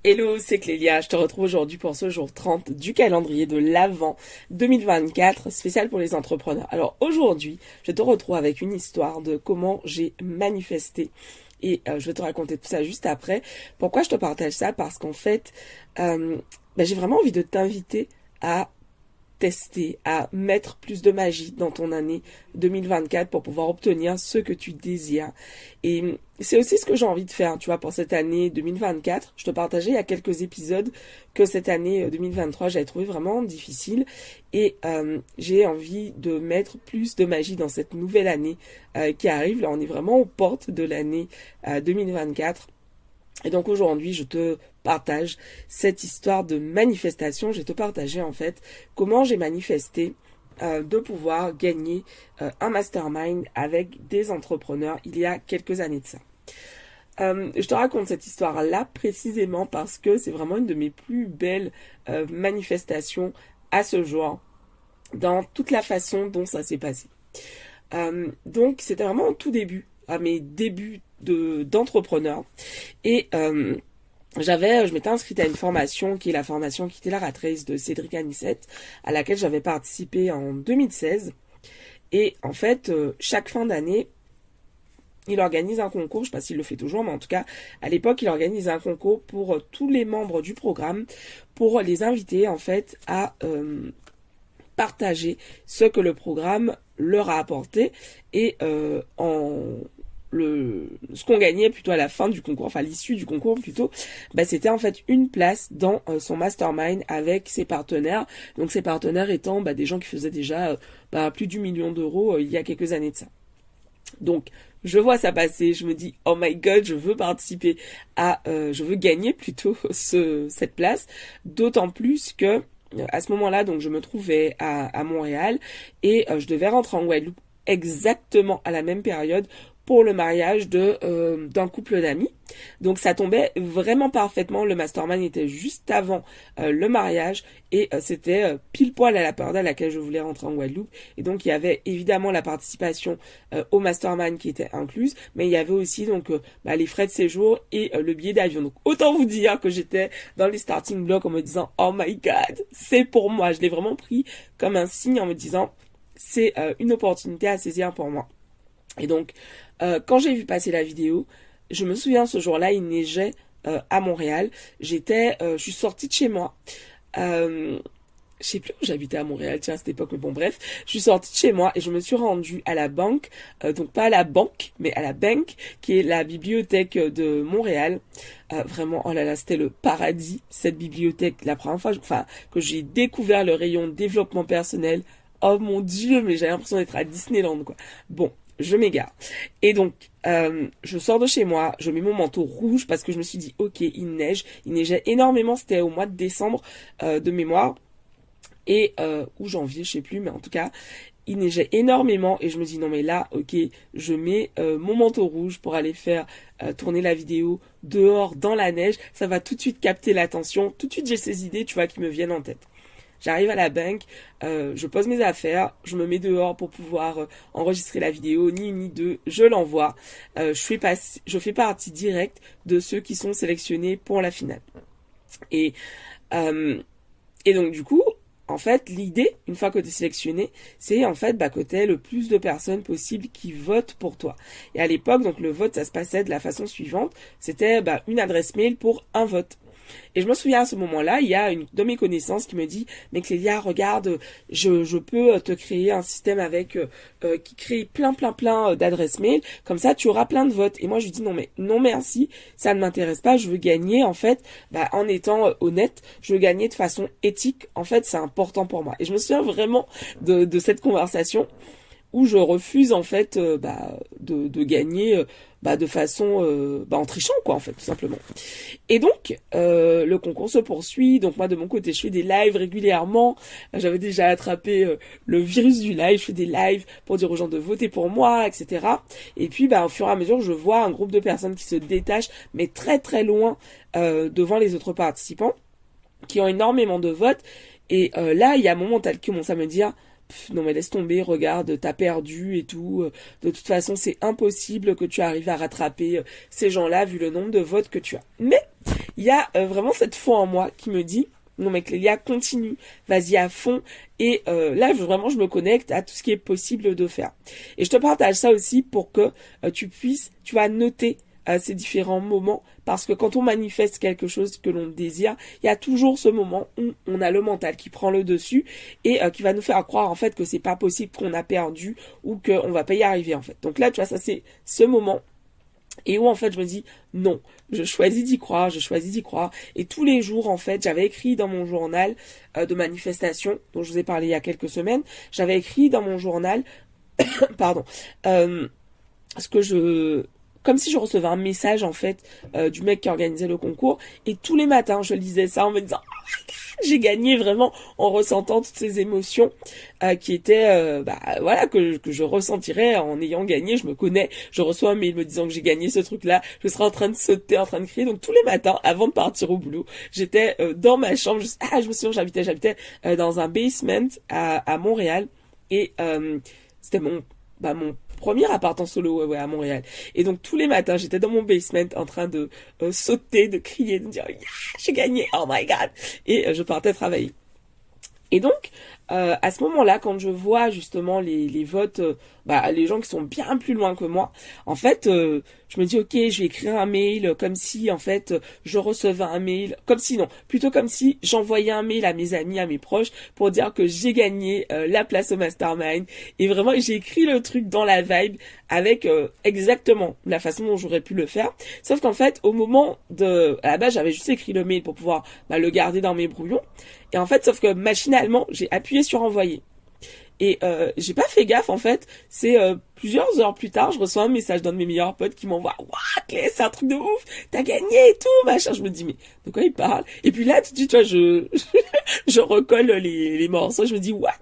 Hello, c'est Clélia, je te retrouve aujourd'hui pour ce jour 30 du calendrier de l'Avent 2024, spécial pour les entrepreneurs. Alors aujourd'hui, je te retrouve avec une histoire de comment j'ai manifesté et je vais te raconter tout ça juste après. Pourquoi je te partage ça? Parce qu'en fait, j'ai vraiment envie de t'inviter à tester, à mettre plus de magie dans ton année 2024 pour pouvoir obtenir ce que tu désires. Et c'est aussi ce que j'ai envie de faire, tu vois, pour cette année 2024. Je te partageais il y a quelques épisodes que cette année 2023, j'avais trouvé vraiment difficile et j'ai envie de mettre plus de magie dans cette nouvelle année qui arrive. Là, on est vraiment aux portes de l'année 2024. Et donc aujourd'hui, je te partage cette histoire de manifestation. Je vais te partager en fait comment j'ai manifesté de pouvoir gagner un mastermind avec des entrepreneurs il y a quelques années de ça. Je te raconte cette histoire-là précisément parce que c'est vraiment une de mes plus belles manifestations à ce jour dans toute la façon dont ça s'est passé. Donc c'était vraiment au tout début, à mes débuts d'entrepreneur. Et je m'étais inscrite à une formation qui est la formation qui était la Rat Race de Cédric Anissette, à laquelle j'avais participé en 2016. Et en fait, chaque fin d'année, il organise un concours, je sais pas s'il le fait toujours, mais en tout cas, à l'époque, il organise un concours pour tous les membres du programme, pour les inviter en fait à partager ce que le programme leur a apporté et ce qu'on gagnait plutôt à la fin du concours, enfin l'issue du concours plutôt, c'était en fait une place dans son mastermind avec ses partenaires. Donc ses partenaires étant des gens qui faisaient déjà plus du million d'euros il y a quelques années de ça. Donc je vois ça passer, je me dis oh my god, je veux participer je veux gagner plutôt cette place, d'autant plus que à ce moment-là, donc je me trouvais à Montréal et je devais rentrer en Guadeloupe exactement à la même période pour le mariage d'un couple d'amis. Donc ça tombait vraiment parfaitement. Le mastermind était juste avant le mariage et c'était pile poil à la période à laquelle je voulais rentrer en Guadeloupe. Et donc il y avait évidemment la participation au mastermind qui était incluse, mais il y avait aussi donc les frais de séjour et le billet d'avion. Donc autant vous dire que j'étais dans les starting blocks en me disant oh my god, c'est pour moi. Je l'ai vraiment pris comme un signe en me disant c'est une opportunité à saisir pour moi. Et donc, quand j'ai vu passer la vidéo, je me souviens ce jour-là, il neigeait à Montréal. Je suis sortie de chez moi. Je sais plus où j'habitais à Montréal, tiens, à cette époque, mais bon, bref. Je suis sortie de chez moi et je me suis rendue à la banque, donc pas à la banque, mais à la bank, qui est la bibliothèque de Montréal. Vraiment, oh là là, c'était le paradis, cette bibliothèque. La première fois, que j'ai découvert le rayon développement personnel. Oh mon Dieu, mais j'avais l'impression d'être à Disneyland, quoi. Bon. Je m'égare. Et donc, je sors de chez moi, je mets mon manteau rouge parce que je me suis dit, ok, il neige. Il neigeait énormément, c'était au mois de décembre de mémoire. Et, ou janvier, je sais plus, mais en tout cas, il neigeait énormément. Et je me dis, non mais là, ok, je mets mon manteau rouge pour aller faire tourner la vidéo dehors dans la neige. Ça va tout de suite capter l'attention. Tout de suite, j'ai ces idées, tu vois, qui me viennent en tête. J'arrive à la banque, je pose mes affaires, je me mets dehors pour pouvoir enregistrer la vidéo, ni une ni deux, je l'envoie. Je fais partie directe de ceux qui sont sélectionnés pour la finale. Et, et donc du coup, en fait, l'idée, une fois que tu es sélectionné, c'est en fait que tu aies le plus de personnes possible qui votent pour toi. Et à l'époque, donc le vote, ça se passait de la façon suivante, c'était une adresse mail pour un vote. Et je me souviens à ce moment-là, il y a une de mes connaissances qui me dit mais Clélia, regarde, je peux te créer un système avec qui crée plein d'adresses mail, comme ça tu auras plein de votes. Et moi je lui dis non mais non merci, ça ne m'intéresse pas, je veux gagner en fait en étant honnête, je veux gagner de façon éthique, en fait c'est important pour moi. Et je me souviens vraiment de cette conversation où je refuse en fait de gagner de façon en trichant quoi en fait tout simplement. Et donc le concours se poursuit, donc moi de mon côté je fais des lives régulièrement, j'avais déjà attrapé le virus du live, je fais des lives pour dire aux gens de voter pour moi, etc. Et puis au fur et à mesure je vois un groupe de personnes qui se détachent mais très très loin devant les autres participants qui ont énormément de votes. Et là il y a un moment où qui commence à me dire non mais laisse tomber, regarde, t'as perdu et tout. De toute façon, c'est impossible que tu arrives à rattraper ces gens-là vu le nombre de votes que tu as. Mais il y a vraiment cette foi en moi qui me dit non mais Clélia, continue, vas-y à fond. Et là, vraiment, je me connecte à tout ce qui est possible de faire. Et je te partage ça aussi pour que tu vas noter ces différents moments, parce que quand on manifeste quelque chose que l'on désire, il y a toujours ce moment où on a le mental qui prend le dessus et qui va nous faire croire en fait que c'est pas possible, qu'on a perdu ou qu'on va pas y arriver en fait. Donc là, tu vois, ça c'est ce moment. Et où en fait je me dis non, je choisis d'y croire, et tous les jours en fait j'avais écrit dans mon journal de manifestation dont je vous ai parlé il y a quelques semaines, j'avais écrit dans mon journal pardon ce que comme si je recevais un message en fait du mec qui organisait le concours, et tous les matins je lisais ça en me disant j'ai gagné, vraiment en ressentant toutes ces émotions qui étaient voilà que je ressentirais en ayant gagné. Je me connais, je reçois un mail me disant que j'ai gagné ce truc là, je serais en train de sauter, en train de crier. Donc tous les matins avant de partir au boulot, j'étais dans ma chambre, je me souviens, j'habitais dans un basement à Montréal, et c'était mon premier appart en solo à Montréal. Et donc tous les matins, j'étais dans mon basement en train de sauter, de crier, de dire yeah, j'ai gagné, oh my god. Et je partais travailler. Et donc à ce moment-là, quand je vois justement les votes, les gens qui sont bien plus loin que moi, en fait, je me dis ok, je vais écrire un mail comme si en fait je recevais un mail, plutôt comme si j'envoyais un mail à mes amis, à mes proches pour dire que j'ai gagné la place au mastermind. Et vraiment, j'ai écrit le truc dans la vibe avec exactement la façon dont j'aurais pu le faire. Sauf qu'en fait, à la base, j'avais juste écrit le mail pour pouvoir le garder dans mes brouillons. Et en fait, sauf que machinalement, j'ai appuyé sur envoyer. Et j'ai pas fait gaffe en fait. C'est plusieurs heures plus tard, je reçois un message d'un de mes meilleurs potes qui m'envoie waouh, Clé, c'est un truc de ouf, t'as gagné et tout, machin. Je me dis mais de quoi il parle? Et puis là tout de suite, tu vois, je recolle les morceaux, je me dis what?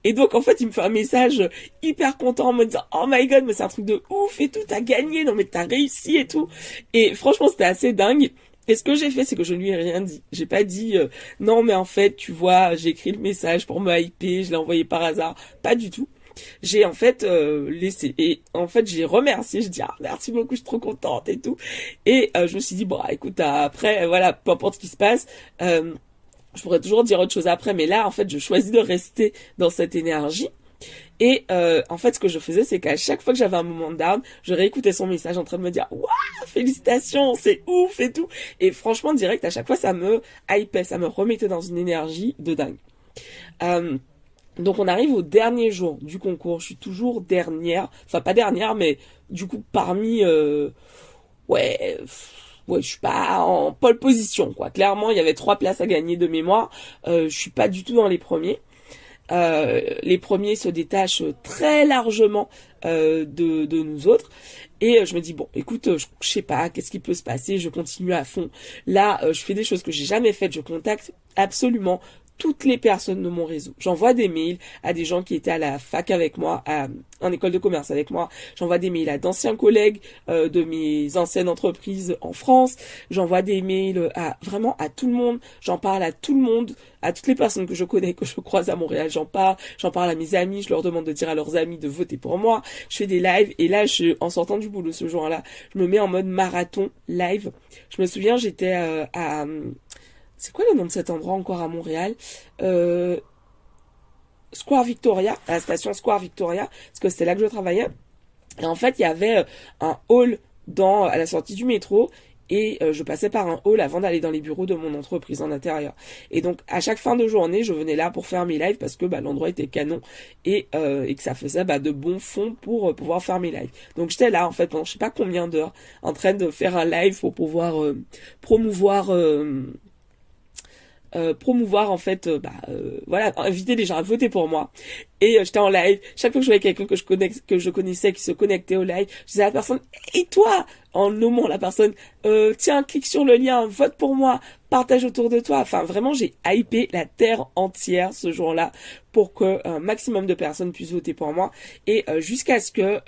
Et donc en fait, il me fait un message hyper content en me disant oh my god, mais c'est un truc de ouf et tout, t'as gagné, non mais t'as réussi et tout. Et franchement, c'était assez dingue. Et ce que j'ai fait, c'est que je lui ai rien dit. J'ai pas dit non mais en fait, tu vois, j'ai écrit le message pour me hyper, je l'ai envoyé par hasard. Pas du tout. J'ai en fait laissé. Et en fait, j'ai remercié. Je dis ah merci beaucoup, je suis trop contente et tout. Et je me suis dit bon, écoute, après voilà, peu importe ce qui se passe. Je pourrais toujours dire autre chose après, mais là en fait, je choisis de rester dans cette énergie. Et en fait, ce que je faisais, c'est qu'à chaque fois que j'avais un moment de down, je réécoutais son message en train de me dire waouh, félicitations, c'est ouf et tout. Et franchement, direct, à chaque fois, ça me hypait, ça me remettait dans une énergie de dingue. Donc on arrive au dernier jour du concours. Je suis toujours dernière, enfin pas dernière, mais du coup parmi je suis pas en pole position quoi. Clairement, il y avait 3 places à gagner de mémoire. Je suis pas du tout dans les premiers. Les premiers se détachent très largement de nous autres, et je me dis bon écoute, je sais pas qu'est-ce qui peut se passer, je continue à fond. Là je fais des choses que j'ai jamais faites, je contacte absolument toutes les personnes de mon réseau. J'envoie des mails à des gens qui étaient à la fac avec moi, en école de commerce avec moi. J'envoie des mails à d'anciens collègues de mes anciennes entreprises en France. J'envoie des mails vraiment à tout le monde. J'en parle à tout le monde, à toutes les personnes que je connais, que je croise à Montréal. J'en parle à mes amis. Je leur demande de dire à leurs amis de voter pour moi. Je fais des lives, et là, en sortant du boulot ce jour-là, je me mets en mode marathon live. Je me souviens, j'étais c'est quoi le nom de cet endroit encore à Montréal? Square Victoria, à la station Square Victoria, parce que c'était là que je travaillais. Et en fait, il y avait un hall à la sortie du métro, et je passais par un hall avant d'aller dans les bureaux de mon entreprise en intérieur. Et donc, à chaque fin de journée, je venais là pour faire mes lives, parce que l'endroit était canon, et que ça faisait de bons fonds pour pouvoir faire mes lives. Donc, j'étais là, en fait, pendant je sais pas combien d'heures, en train de faire un live pour pouvoir promouvoir en fait inviter les gens à voter pour moi. Et j'étais en live, chaque fois que je voyais quelqu'un que je connaissais qui se connectait au live, je disais à la personne et toi, en nommant la personne, tiens, clique sur le lien, vote pour moi, partage autour de toi. Enfin vraiment, j'ai hypé la terre entière ce jour-là pour que un maximum de personnes puissent voter pour moi, et jusqu'à ce que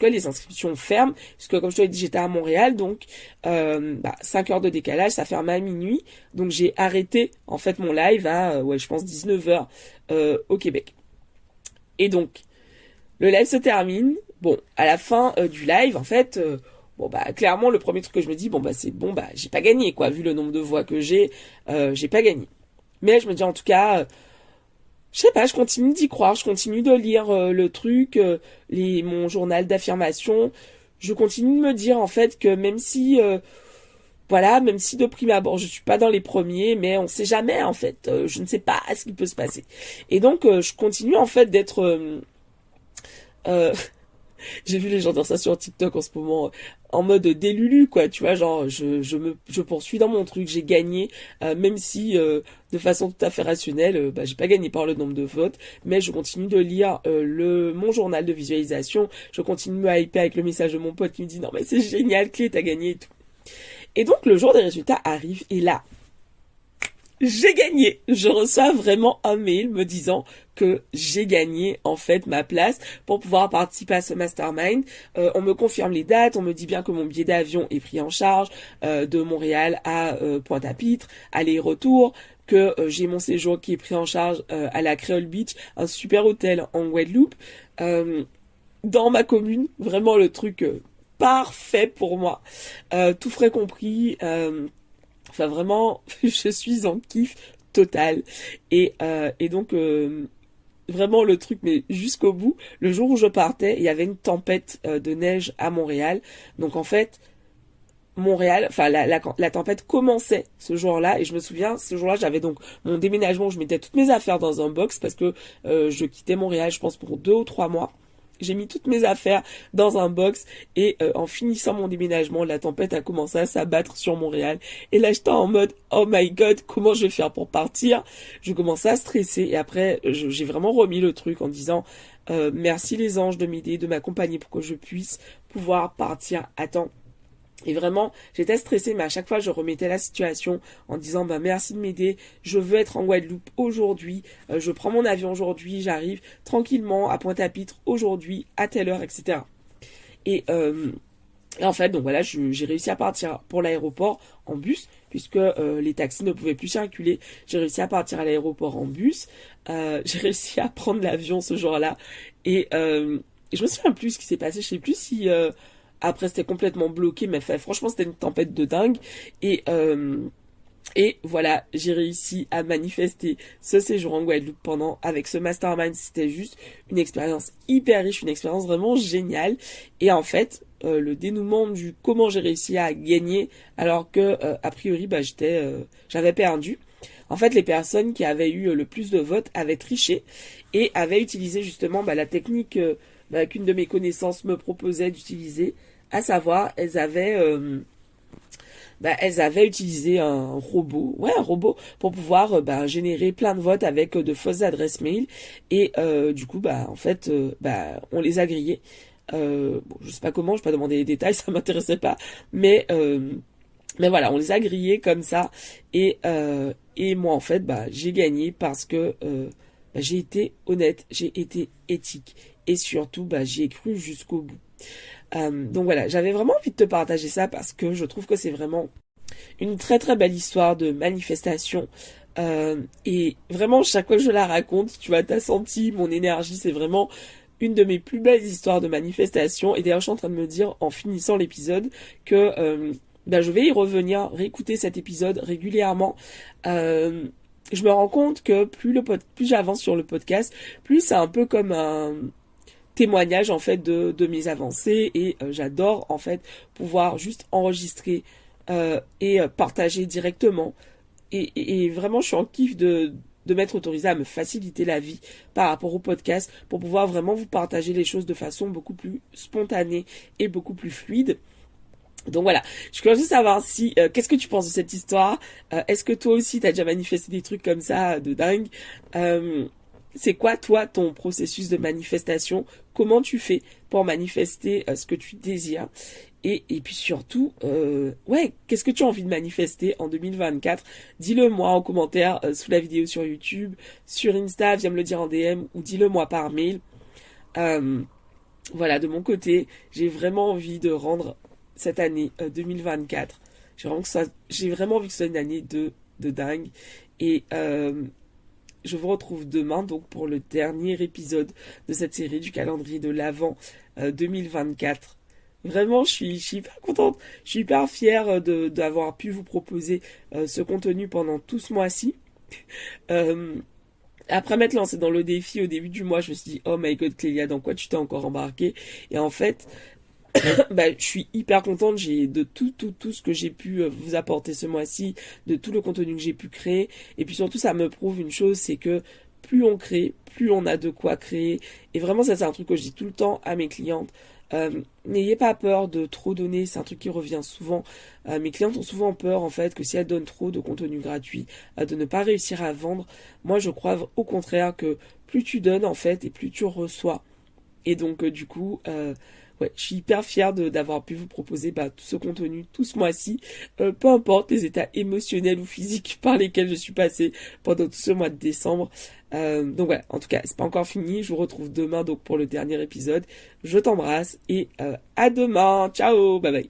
les inscriptions ferment, parce que comme je te l'ai dit, j'étais à Montréal, donc 5 heures de décalage, ça ferme à minuit, donc j'ai arrêté en fait mon live à je pense 19h au Québec. Et donc le live se termine. Bon, à la fin du live, en fait bon bah clairement le premier truc que je me dis, bon bah c'est bon, bah j'ai pas gagné quoi, vu le nombre de voix que j'ai pas gagné. Mais je me dis en tout cas, je sais pas, je continue d'y croire, je continue de lire le truc, mon journal d'affirmation. Je continue de me dire en fait que même si voilà, même si de prime abord je suis pas dans les premiers, mais on sait jamais en fait, je ne sais pas ce qui peut se passer. Et donc je continue en fait d'être euh, j'ai vu les gens dire ça sur TikTok en ce moment, en mode délulu, quoi, tu vois, genre, je poursuis dans mon truc, j'ai gagné, même si, de façon tout à fait rationnelle, bah, j'ai pas gagné par le nombre de votes, mais je continue de lire, mon journal de visualisation, je continue de me hyper avec le message de mon pote qui me dit, non, mais c'est génial, Clé, t'as gagné et tout. Et donc, le jour des résultats arrive, et là, j'ai gagné. Je reçois vraiment un mail me disant que j'ai gagné en fait ma place pour pouvoir participer à ce mastermind. On me confirme les dates, on me dit bien que mon billet d'avion est pris en charge de Montréal à Pointe-à-Pitre, aller-retour, que j'ai mon séjour qui est pris en charge à la Creole Beach, un super hôtel en Guadeloupe, dans ma commune, vraiment le truc parfait pour moi, tout frais compris. Enfin vraiment, je suis en kiff total. Et donc vraiment le truc, mais jusqu'au bout, le jour où je partais, il y avait une tempête de neige à Montréal. Donc en fait, Montréal, enfin la tempête commençait ce jour-là. Et je me souviens, ce jour-là, j'avais donc mon déménagement, je mettais toutes mes affaires dans un box parce que je quittais Montréal, je pense, pour 2 ou 3 mois. J'ai mis toutes mes affaires dans un box et en finissant mon déménagement, la tempête a commencé à s'abattre sur Montréal. Et là, j'étais en mode, oh my god, comment je vais faire pour partir? Je commençais à stresser et après, j'ai vraiment remis le truc en disant, merci les anges de m'aider, de m'accompagner pour que je puisse pouvoir partir à temps. Et vraiment, j'étais stressée, mais à chaque fois, je remettais la situation en disant, bah, merci de m'aider, je veux être en Guadeloupe aujourd'hui, je prends mon avion aujourd'hui, j'arrive tranquillement à Pointe-à-Pitre aujourd'hui, à telle heure, etc. Et, et en fait, donc voilà, j'ai réussi à partir pour l'aéroport en bus, puisque les taxis ne pouvaient plus circuler. J'ai réussi à partir à l'aéroport en bus, j'ai réussi à prendre l'avion ce jour-là, et je me souviens plus ce qui s'est passé, je sais plus si... après, c'était complètement bloqué, mais franchement, c'était une tempête de dingue. Et, euh, et voilà, j'ai réussi à manifester ce séjour en Guadeloupe avec ce mastermind. C'était juste une expérience hyper riche, une expérience vraiment géniale. Et en fait, le dénouement du comment j'ai réussi à gagner, alors que, a priori, bah, j'avais perdu. En fait, les personnes qui avaient eu le plus de votes avaient triché et avaient utilisé justement bah, la technique qu'une de mes connaissances me proposait d'utiliser, à savoir, elles avaient utilisé un robot pour pouvoir générer plein de votes avec de fausses adresses mail et du coup en fait on les a grillés. Bon, je sais pas comment, je vais pas demander les détails, ça m'intéressait pas, mais voilà, on les a grillés comme ça et moi en fait j'ai gagné parce que j'ai été honnête, j'ai été éthique et surtout j'y ai cru jusqu'au bout. Donc voilà, j'avais vraiment envie de te partager ça parce que je trouve que c'est vraiment une très très belle histoire de manifestation. Et vraiment, chaque fois que je la raconte, tu vois, t'as senti mon énergie, c'est vraiment une de mes plus belles histoires de manifestation. Et d'ailleurs, je suis en train de me dire, en finissant l'épisode, que je vais y revenir, réécouter cet épisode régulièrement. Je me rends compte que plus j'avance sur le podcast, plus c'est un peu comme un témoignage en fait de mes avancées et j'adore en fait pouvoir juste enregistrer et partager directement et vraiment je suis en kiff de m'être autorisée à me faciliter la vie par rapport au podcast pour pouvoir vraiment vous partager les choses de façon beaucoup plus spontanée et beaucoup plus fluide. Donc voilà, je suis curieuse de savoir si qu'est-ce que tu penses de cette histoire. Est-ce que toi aussi t'as déjà manifesté des trucs comme ça de dingue? C'est quoi toi ton processus de manifestation? Comment tu fais pour manifester ce que tu désires? Et puis surtout, qu'est-ce que tu as envie de manifester en 2024? Dis-le moi en commentaire sous la vidéo sur YouTube, sur Insta, viens me le dire en DM ou dis-le moi par mail. Voilà, de mon côté, j'ai vraiment envie de rendre cette année 2024. J'ai vraiment envie que ce soit une année de dingue. Et je vous retrouve demain donc pour le dernier épisode de cette série du calendrier de l'Avent 2024. Vraiment, je suis hyper contente. Je suis hyper fière d'avoir pu vous proposer ce contenu pendant tout ce mois-ci. Euh, Après m'être lancée dans le défi au début du mois, je me suis dit, oh my god, Clélia, dans quoi tu t'es encore embarquée? Et en fait, bah, je suis hyper contente. J'ai de tout ce que j'ai pu vous apporter ce mois-ci, de tout le contenu que j'ai pu créer. Et puis surtout, ça me prouve une chose, c'est que plus on crée, plus on a de quoi créer. Et vraiment, ça, c'est un truc que je dis tout le temps à mes clientes. N'ayez pas peur de trop donner, c'est un truc qui revient souvent. Mes clientes ont souvent peur en fait que si elles donnent trop de contenu gratuit, de ne pas réussir à vendre. Moi je crois au contraire que plus tu donnes en fait et plus tu reçois. Et donc du coup, ouais, je suis hyper fière d'avoir pu vous proposer bah, tout ce contenu tout ce mois-ci, peu importe les états émotionnels ou physiques par lesquels je suis passée pendant tout ce mois de décembre. Donc voilà, en tout cas, c'est pas encore fini. Je vous retrouve demain donc pour le dernier épisode. Je t'embrasse et à demain. Ciao, bye bye.